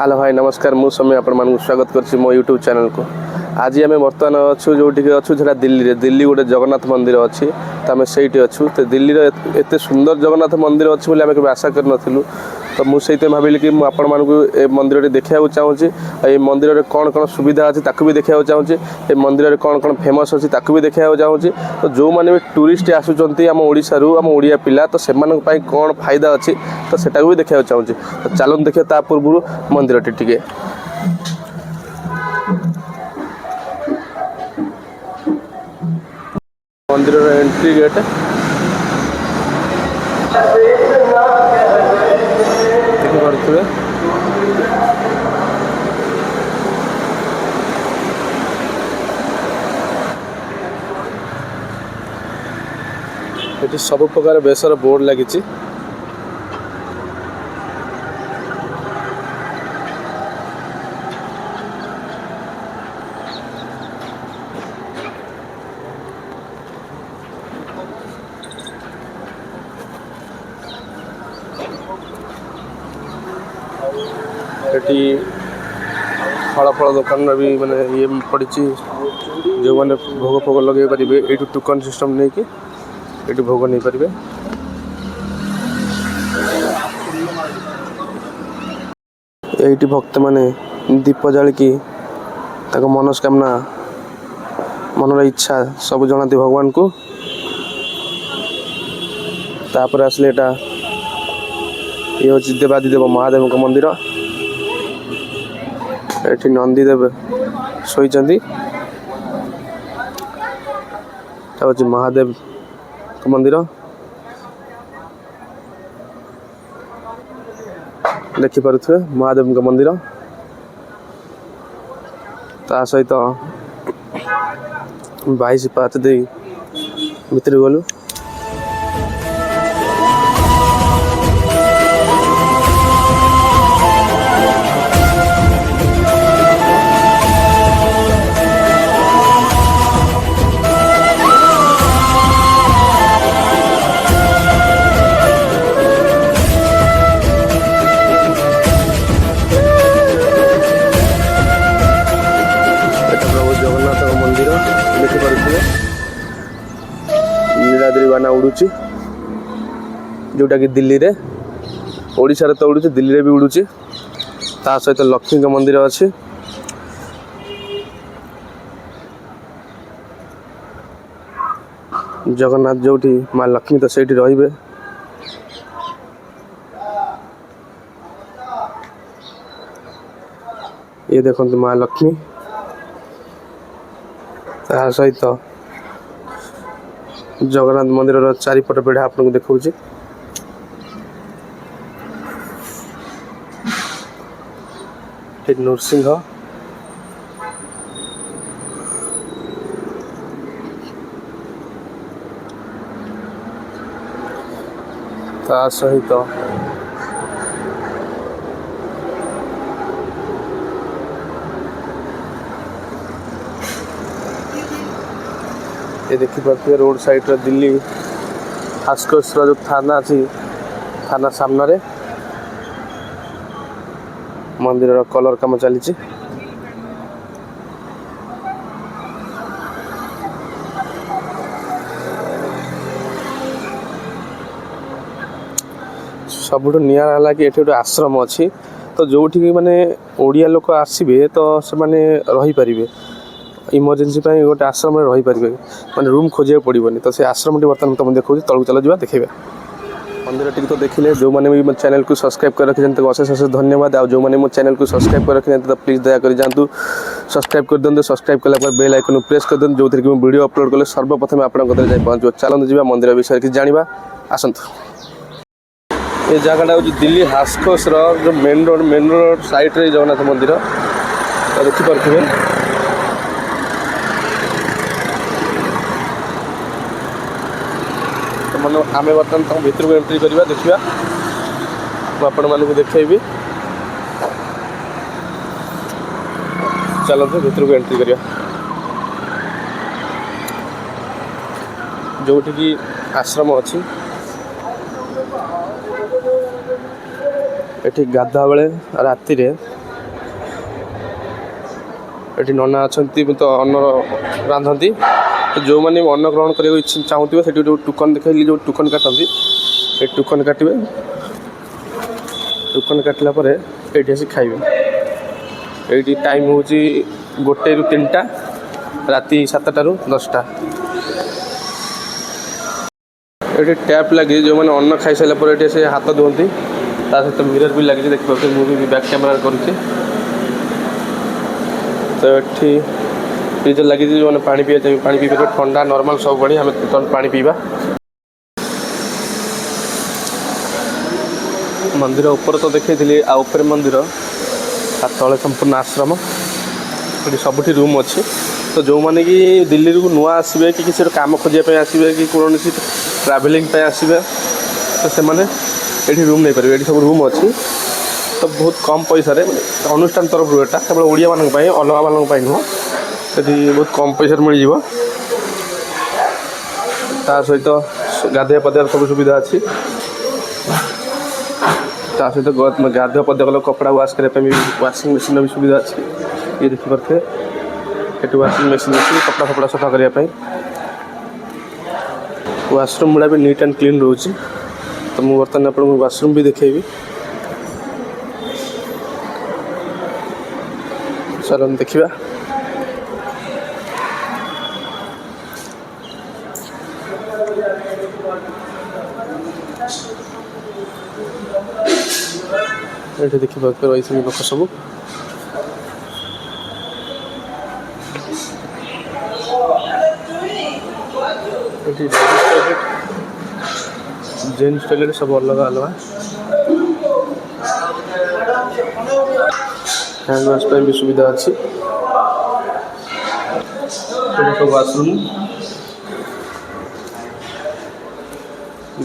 Hello भाई नमस्कार मु समय आपण मानक स्वागत करछि मो यूट्यूब चैनल को। आज आम बर्तमान अच्छु जो अच्छु दिल्ली रे दिल्ली गोटे जगन्नाथ मंदिर अच्छी तो आम से अच्छु तो दिल्ली एत सुंदर जगन्नाथ मंदिर अच्छी बोली आम केବେ आशा कर नथिलु। तो मुझे भाविली कि आपण मानक मंदिर देखा चाहूँगी ये मंदिर में कौन कौन सुविधा अच्छी ताकू भी देखा चाहूँगी ये मंदिर में कौन कौन फेमस अच्छी ताकू भी देखा चाहूँगी। तो जो मैंने भी टूरिस्ट आसुँच आम ओडिशारू आम ओडिया पिला तो से कौन फायदा अच्छी तो सेटा भी देखा चाहूँगी। तो चलो देखिए ता पूर्व मंदिर टी मंदिर एंट्री गेट देखिए ये सब प्रकार बेसर बोर्ड लगी फल फल दुकान भी माने ये पड़ी जो मैंने भोग फोग लगे पारे ये टोकन सिस्टम नहीं कि ये भोग नहीं पारे। ये भक्त माने दीप जालिकी मनस्कामना मनर इच्छा सब जनाती भगवान को। तापर आसले ये हूँ देवादिदेव महादेव का मंदिर। ये नंदीदेव शोचती हूँ महादेव का मंदिर देखिपे महादेव का मंदिर ता सहित 22 पाच दे भितर गलु। नीलाद्री बाना उड़ूची जोटा कि दिल्ली रे ओडिशा रे तो उड़ूची दिल्ली रे भी उड़ूची। ता सहित लक्ष्मी का मंदिर अच्छी जगन्नाथ जोटी माँ लक्ष्मी तो सेठी रहिबे। ये देखते माँ लक्ष्मी ता सहित जगन्नाथ मंदिर चारिपट बेढ़ा आपको देखा नृसिंह ता सहित ये देखिए रोड साइड रे दिल्ली हास्कोस जो थाना अच्छी थाना सामने मंदिर कलर काम चली सबुठ निरा कि ये आश्रम अच्छी। तो जो माने ओडिया लोक आसबे तो से माने रही पारिबे इमरजेंसी गोटे आश्रम रही पारे माने रूम खोजा पड़ोनी। तो से आश्रम बर्तमान तुम देखो तलू चल जा देखे मंदिर टी तो देखिले जो मैंने भी मो चैनल को सब्सक्राइब कर रखी अशेष अशेष धन्यवाद। आ जो मैंने मो चैनल को सब्सक्राइब कर रखी तो प्लीज दया कर जातु सब्सक्राइब कर दिखाँ। सब्सक्राइब कला बेल आइकन प्रेस कर दिखाँ जो थी वीडियो अपलोड कले सर्वप्रथम आपको पहुँचो। चलते जी मंदिर विषय कि जाना आसतु। ये जगह हूँ दिल्ली हास्कोस जो मेन रोड साइड रे जगन्नाथ मंदिर देखिपे। मैंने आम बर्तमान तक भर को एंट्री करवा देखा आपण मानक देखी चलते भर को एंट्री करवा जोटी की आश्रम अच्छी ये गाधा बेले राति ଏଠି ନନା ଅଛନ୍ତି ତ ଅନ୍ନ ରାନ୍ଧନ୍ତି। ଯେଉଁମାନେ ଅନ୍ନ ଗ୍ରହଣ କରିବାକୁ ଚାହୁଁଥିବେ ସେଠି ଯେଉଁ ଟୋକନ୍ ଦେଖାଇଲି ଯେଉଁ ଟୋକନ୍ କାଟନ୍ତି ସେ ଟୋକନ୍ କାଟିବେ। ଟୋକନ୍ କାଟିଲା ପରେ ଏଇଠି ଆସି ଖାଇବେ। ଏଇଠି ଟାଇମ୍ ହେଉଛି 1ରୁ 3ଟା ରାତି 7ଟାରୁ 10ଟା। ଏଠି ଟ୍ୟାପ୍ ଲାଗି ଯେଉଁମାନେ ଅନ୍ନ ଖାଇସାରିଲା ପରେ ଏଠି ଆସି ହାତ ଧୁଅନ୍ତି। ତା ସହିତ ମିରର ବି ଲାଗିଛି ଦେଖିପାରୁଥିବେ। ମୁଁ ବି ବ୍ୟାକ୍ କ୍ୟାମେରା କରୁଛି। ତ ଏଠି ଫ୍ରିଜ୍ ଲାଗିଛି ଯେଉଁମାନେ ପାଣି ପିଇପାରିବେ ଥଣ୍ଡା ନର୍ମାଲ୍ ସବୁବେଳେ ଆମେ ପାଣି ପିଇବା। ମନ୍ଦିର ଉପରେ ତ ଦେଖେଇଥିଲି ଆଉ ଉପରେ ମନ୍ଦିର ତା ତଳେ ସମ୍ପୂର୍ଣ୍ଣ ଆଶ୍ରମ। ଏଠି ସବୁଠି ରୁମ୍ ଅଛି। ତ ଯେଉଁମାନେ କି ଦିଲ୍ଲୀରୁ ନୂଆ ଆସିବେ କି କିଛି କାମ ଖୋଜିବା ପାଇଁ ଆସିବେ କି କୌଣସି ଟ୍ରାଭେଲିଂ ପାଇଁ ଆସିବେ ତ ସେମାନେ ଏଠି ରୁମ୍ ନେଇପାରିବେ। ଏଠି ସବୁ ରୁମ୍ ଅଛି। ତ ବହୁତ କମ୍ ପଇସାରେ ଅନୁଷ୍ଠାନ ତରଫରୁ ଏଟା କେବଳ ଓଡ଼ିଆମାନଙ୍କ ପାଇଁ ଅଲଗା ମାନଙ୍କ ପାଇଁ ନୁହଁ। ସେଠି ବହୁତ କମ୍ ପଇସାରେ ମିଳିଯିବ। ତା ସହିତ ଗାଧୋଇବା ପାଧୋଇବାର ସବୁ ସୁବିଧା ଅଛି। ତା ସହିତ ଗାଧୁଆ ପାଧୁଆ କଲେ କପଡ଼ା ୱାଶ୍ କରିବା ପାଇଁ ବି ୱାସିଂ ମେସିନ୍ର ବି ସୁବିଧା ଅଛି। ଇଏ ଦେଖିପାରୁଥିବେ ଏଠି ୱାସିଂ ମେସିନ୍ ଅଛି କପଡ଼ା ଫପଡ଼ା ସଫା କରିବା ପାଇଁ। ୱାସରୁମ୍ ଗୁଡ଼ା ବି ନିଟ୍ ଆଣ୍ଡ କ୍ଲିନ୍ ରହୁଛି। ତ ମୁଁ ବର୍ତ୍ତମାନ ଆପଣଙ୍କୁ ୱାସରୁମ୍ ବି ଦେଖେଇବି। ଚାଲନ୍ତୁ ଦେଖିବା। ଏଠି ଦେଖିପାରୁଥିବେ ରହିଛନ୍ତି ଲୋକ ସବୁ। ଏଠି ଜେନ୍ସ ଟଏଲେଟ୍ ସବୁ ଅଲଗା ଅଲଗା। ହ୍ୟାଣ୍ଡ ୱାଶ୍ ପାଇଁ ବି ସୁବିଧା ଅଛି। ଏଠି ସବୁ ୱାସରୁମ୍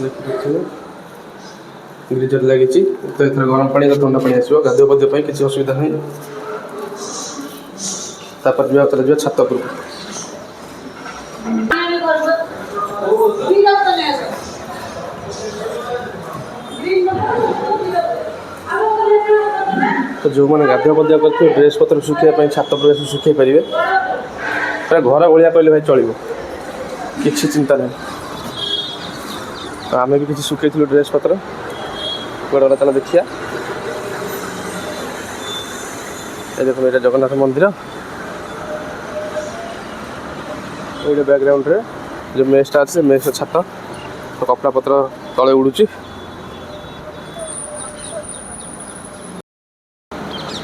ଦେଖିପାରୁଥିବେ ଗିଜର ଲାଗିଛି। ତ ଏଥିରେ ଗରମ ପାଣି ଥଣ୍ଡା ପାଣି ଆସିବ। ଗାଧୁଆ ପାଧୁଆ ପାଇଁ କିଛି ଅସୁବିଧା ନାହିଁ। ତାପରେ ଯିବା ଛାତ ଉପରକୁ। ତ ଯେଉଁମାନେ ଗାଧୁଆ ପାଧୁଆ କରିଥିବେ ଡ୍ରେସ୍ ପତ୍ର ଶୁଖାଇବା ପାଇଁ ଛାତ ଉପରେ ଆସି ଶୁଖାଇ ପାରିବେ। ପୁରା ଘର ଭଳିଆ କହିଲେ ଭାଇ ଚଳିବ। କିଛି ଚିନ୍ତା ନାହିଁ। ତ ଆମେ ବି କିଛି ଶୁଖେଇଥିଲୁ ଡ୍ରେସ୍ ପତ୍ର। କୁଆଡ଼େ ଗଲା ଚାଲ ଦେଖିବା। ଏ ଦେଖନ୍ତୁ ଏଇଟା ଜଗନ୍ନାଥ ମନ୍ଦିର। ଏଇଟା ବ୍ୟାକ୍ଗ୍ରାଉଣ୍ଡରେ ଯେଉଁ ମେସ୍ଟା ଅଛି ସେ ମେସ୍ର ଛାତ। ତ କପଡ଼ା ପତ୍ର ତଳେ ଉଡ଼ୁଛି।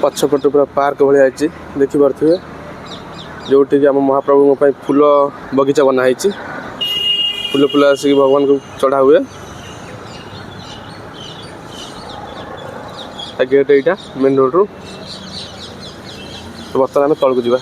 ପଛପଟୁ ପୁରା ପାର୍କ ଭଳିଆ ହେଇଛି ଦେଖିପାରୁଥିବେ। ଯେଉଁଠିକି ଆମ ମହାପ୍ରଭୁଙ୍କ ପାଇଁ ଫୁଲ ବଗିଚା ବନା ହେଇଛି। ଫୁଲ ଆସିକି ଭଗବାନଙ୍କୁ ଚଢ଼ା ହୁଏ। ତା ଗେଟ୍ ଏଇଟା ମେନ୍ ରୋଡ଼ରୁ। ବର୍ତ୍ତମାନ ଆମେ ତଳକୁ ଯିବା।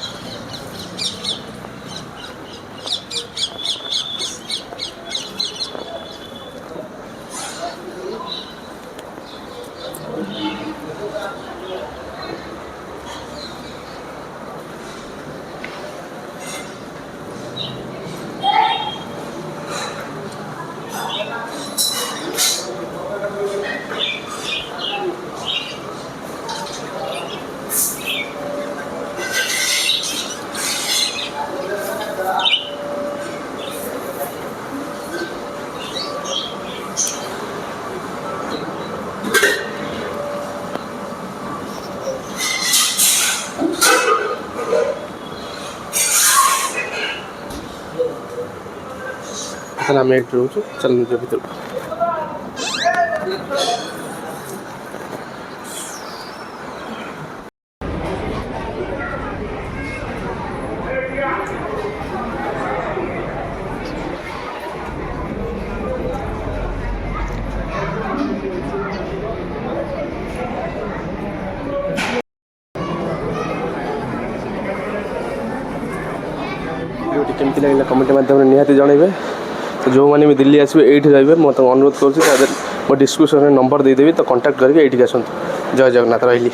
ଆମେ ଏଠି ରହୁଛୁ। ଚାଲ ନିଜ ଭିତରକୁ। କେମିତି ଲାଗିଲା କମେଣ୍ଟ ମାଧ୍ୟମରେ ନିହାତି ଜଣାଇବେ। ତ ଯେଉଁମାନେ ବି ଦିଲ୍ଲୀ ଆସିବେ ଏଇଠି ରହିବେ ମୁଁ ତାଙ୍କୁ ଅନୁରୋଧ କରୁଛି। ମୋ ଡିସ୍କ୍ରିପ୍ସନ୍ରେ ନମ୍ବର ଦେଇଦେବି। ତ କଣ୍ଟାକ୍ଟ କରିକି ଏଇଠିକି ଆସନ୍ତୁ। ଜୟ ଜଗନ୍ନାଥ। ରହିଲି।